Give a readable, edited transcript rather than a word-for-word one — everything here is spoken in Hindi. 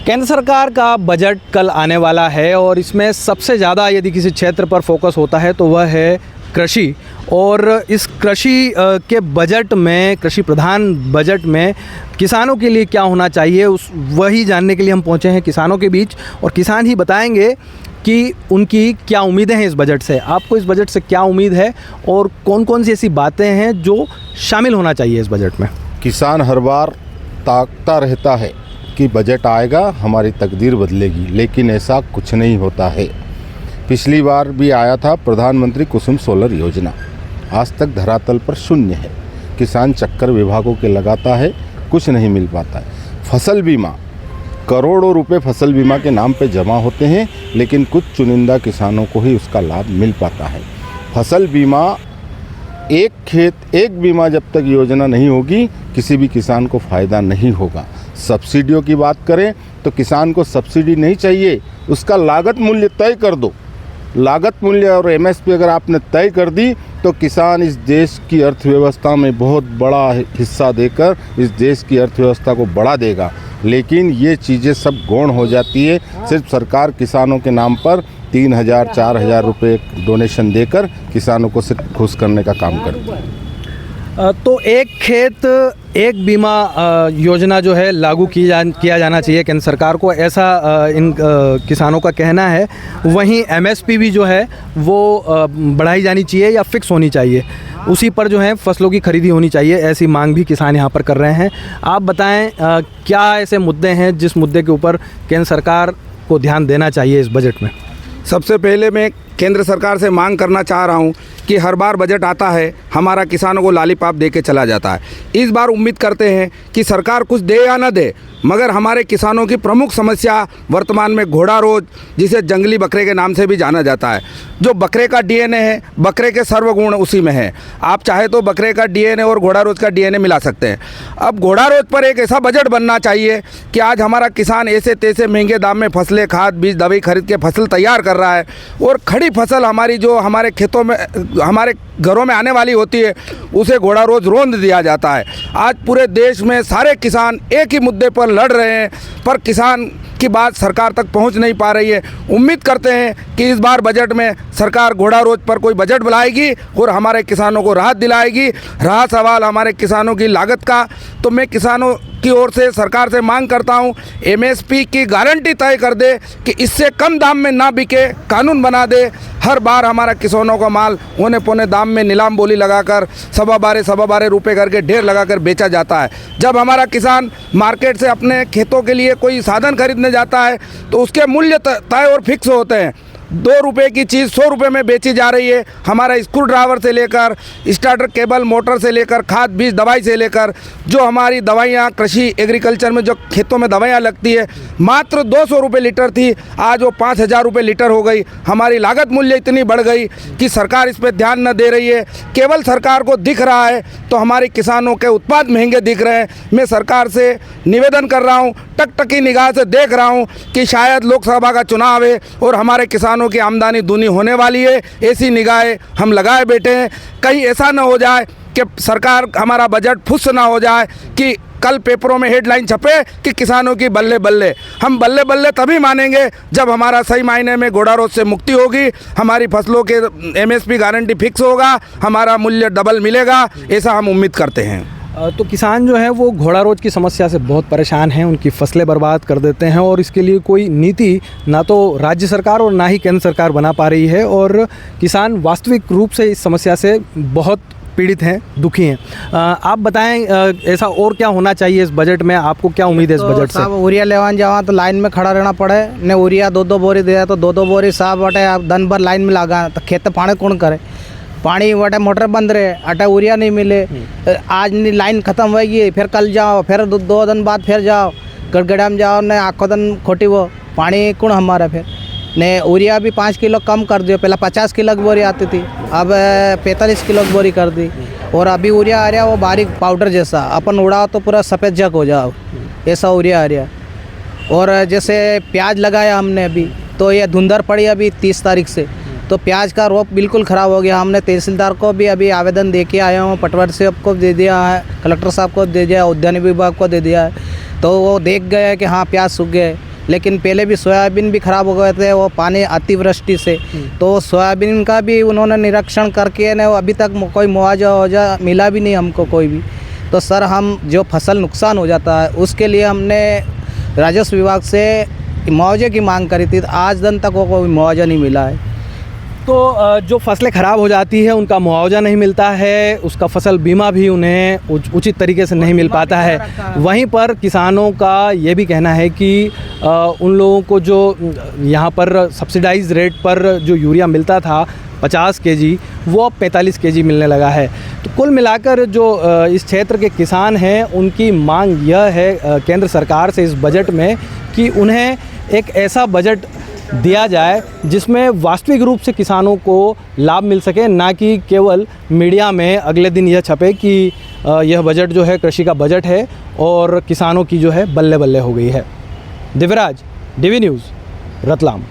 केंद्र सरकार का बजट कल आने वाला है और इसमें सबसे ज़्यादा यदि किसी क्षेत्र पर फोकस होता है तो वह है कृषि। और इस कृषि के बजट में, कृषि प्रधान बजट में किसानों के लिए क्या होना चाहिए वही जानने के लिए हम पहुंचे हैं किसानों के बीच, और किसान ही बताएंगे कि उनकी क्या उम्मीदें हैं इस बजट से। आपको इस बजट से क्या उम्मीद है और कौन कौन सी ऐसी बातें हैं जो शामिल होना चाहिए इस बजट में। किसान हर बार ताकता रहता है कि बजट आएगा हमारी तकदीर बदलेगी, लेकिन ऐसा कुछ नहीं होता है। पिछली बार भी आया था प्रधानमंत्री कुसुम सोलर योजना, आज तक धरातल पर शून्य है। किसान चक्कर विभागों के लगाता है, कुछ नहीं मिल पाता है। फसल बीमा, करोड़ों रुपए फसल बीमा के नाम पे जमा होते हैं, लेकिन कुछ चुनिंदा किसानों को ही उसका लाभ मिल पाता है। फसल बीमा, एक खेत एक बीमा जब तक योजना नहीं होगी किसी भी किसान को फ़ायदा नहीं होगा। सब्सिडियों की बात करें तो किसान को सब्सिडी नहीं चाहिए, उसका लागत मूल्य तय कर दो। लागत मूल्य और एमएसपी अगर आपने तय कर दी तो किसान इस देश की अर्थव्यवस्था में बहुत बड़ा हिस्सा देकर इस देश की अर्थव्यवस्था को बढ़ा देगा। लेकिन ये चीज़ें सब गौण हो जाती है। सिर्फ सरकार किसानों के नाम पर 3,000 4,000 रुपये डोनेशन देकर किसानों को सिर्फ खुश करने का काम करती है। तो एक खेत एक बीमा योजना जो है लागू किया जाना चाहिए केंद्र सरकार को, ऐसा इन किसानों का कहना है। वहीं एमएसपी भी जो है वो बढ़ाई जानी चाहिए या फिक्स होनी चाहिए, उसी पर जो है फसलों की खरीदी होनी चाहिए, ऐसी मांग भी किसान यहाँ पर कर रहे हैं। आप बताएं क्या ऐसे मुद्दे हैं जिस मुद्दे के ऊपर केंद्र सरकार को ध्यान देना चाहिए इस बजट में। सबसे पहले मैं केंद्र सरकार से मांग करना चाह रहा हूं कि हर बार बजट आता है हमारा किसानों को लॉलीपॉप दे के चला जाता है। इस बार उम्मीद करते हैं कि सरकार कुछ दे या न दे, मगर हमारे किसानों की प्रमुख समस्या वर्तमान में घोड़ा रोज, जिसे जंगली बकरे के नाम से भी जाना जाता है, जो बकरे का डीएनए है, बकरे के सर्वगुण उसी में है। आप चाहे तो बकरे का डीएनए और घोड़ा रोज का डीएनए मिला सकते हैं। अब घोड़ा रोज पर एक ऐसा बजट बनना चाहिए कि आज हमारा किसान ऐसे तैसे महंगे दाम में फसलें, खाद, बीज, दवाई खरीद के फसल तैयार कर रहा है, और खड़ी फसल हमारी जो हमारे खेतों में, हमारे घरों में आने वाली होती है, उसे घोड़ा रोज रोंद दिया जाता है। आज पूरे देश में सारे किसान एक ही मुद्दे पर लड़ रहे हैं, पर किसान की बात सरकार तक पहुंच नहीं पा रही है। उम्मीद करते हैं कि इस बार बजट में सरकार घोड़ा रोज पर कोई बजट बुलाएगी और हमारे किसानों को राहत दिलाएगी। रहा सवाल हमारे किसानों की लागत का, तो मैं किसानों की ओर से सरकार से मांग करता हूं, एमएसपी की गारंटी तय कर दे कि इससे कम दाम में ना बिके, कानून बना दे। हर बार हमारा किसानों का माल औने पौने दाम में नीलाम बोली लगाकर 12.25 रुपये करके ढेर लगाकर बेचा जाता है। जब हमारा किसान मार्केट से अपने खेतों के लिए कोई साधन खरीदने जाता है तो उसके मूल्य तय और फिक्स होते हैं। 2 रुपये की चीज़ 100 रुपये में बेची जा रही है। हमारा स्क्रू ड्राइवर से लेकर स्टार्टर केबल, मोटर से लेकर खाद, बीज, दवाई से लेकर जो हमारी दवाइयाँ कृषि एग्रीकल्चर में जो खेतों में दवाइयाँ लगती है, मात्र 200 रुपये लीटर थी, आज वो 5,000 रुपये लीटर हो गई। हमारी लागत मूल्य इतनी बढ़ गई कि सरकार इस पर ध्यान न दे रही है। केवल सरकार को दिख रहा है तो हमारे किसानों के उत्पाद महंगे दिख रहे हैं। मैं सरकार से निवेदन कर रहा हूँ, टकटकी निगाह से देख रहा हूँ कि शायद लोकसभा का चुनाव है और हमारे किसानों की आमदनी दूनी होने वाली है, ऐसी निगाहें हम लगाए बैठे हैं। कहीं ऐसा न हो जाए कि सरकार, हमारा बजट फुस ना हो जाए कि कल पेपरों में हेडलाइन छपे कि किसानों की बल्ले बल्ले। हम बल्ले बल्ले तभी मानेंगे जब हमारा सही मायने में घोड़ा रोज से मुक्ति होगी, हमारी फसलों के एमएसपी गारंटी फिक्स होगा, हमारा मूल्य डबल मिलेगा, ऐसा हम उम्मीद करते हैं। तो किसान जो है वो घोड़ा रोज की समस्या से बहुत परेशान हैं, उनकी फसलें बर्बाद कर देते हैं और इसके लिए कोई नीति ना तो राज्य सरकार और ना ही केंद्र सरकार बना पा रही है, और किसान वास्तविक रूप से इस समस्या से बहुत पीड़ित हैं, दुखी हैं। आप बताएं ऐसा और क्या होना चाहिए इस बजट में, आपको क्या उम्मीद है इस बजट से। यूरिया लेवान जावा तो लाइन में खड़ा रहना पड़े, ने यूरिया 2-2 बोरी दिया तो 2-2 बोरी साहब बटे आप दिन भर लाइन में लगा तो खेत पानी कौन करे, पानी वटे मोटर बंद रहे, अटा यूरिया नहीं मिले, आज लाइन ख़त्म होगी, फिर कल जाओ, फिर 2 दिन बाद फिर जाओ, गड़गड़ा में जाओ, ने आखो दिन खोटी वो पानी कौन हमारा। फिर ने यूरिया भी 5 किलो कम कर दियो, पहले 50 किलो की बोरी आती थी, अब 45 किलो की बोरी कर दी, और अभी यूरिया आ रहा वो बारीक पाउडर जैसा, अपन उड़ाओ तो पूरा सफ़ेद जग हो जाओ, ऐसा यूरिया आ रहा। और जैसे प्याज लगाया हमने अभी, तो ये धुंधर पड़ी अभी 30 तारीख से, तो प्याज का रोप बिल्कुल ख़राब हो गया। हमने तहसीलदार को भी अभी आवेदन दे के आया हूँ, पटवारी साहब को दे दिया है, कलेक्टर साहब को दे दिया, उद्यान विभाग को दे दिया है, तो वो देख गए कि हाँ प्याज सूख गए, लेकिन पहले भी सोयाबीन भी ख़राब हो गए थे वो पानी अतिवृष्टि से। तो सोयाबीन का भी उन्होंने निरीक्षण करके ना अभी तक कोई मुआवजा मिला भी नहीं हमको कोई भी। तो सर हम जो फसल नुकसान हो जाता है उसके लिए हमने राजस्व विभाग से मुआवजे की मांग करी थी, आज दिन तक वो कोई मुआवजा नहीं मिला है। तो जो फसलें ख़राब हो जाती है उनका मुआवजा नहीं मिलता है, उसका फसल बीमा भी उन्हें उचित तरीके से नहीं मिल पाता है। वहीं पर किसानों का ये भी कहना है कि उन लोगों को जो यहाँ पर सब्सिडाइज रेट पर जो यूरिया मिलता था 50 केजी वो अब 45 केजी मिलने लगा है। तो कुल मिलाकर जो इस क्षेत्र के किसान हैं उनकी मांग यह है केंद्र सरकार से इस बजट में कि उन्हें एक ऐसा बजट दिया जाए जिसमें वास्तविक रूप से किसानों को लाभ मिल सके, ना कि केवल मीडिया में अगले दिन यह छपे कि यह बजट जो है कृषि का बजट है और किसानों की जो है बल्ले बल्ले हो गई है। Divyaraj, DV news, Ratlam.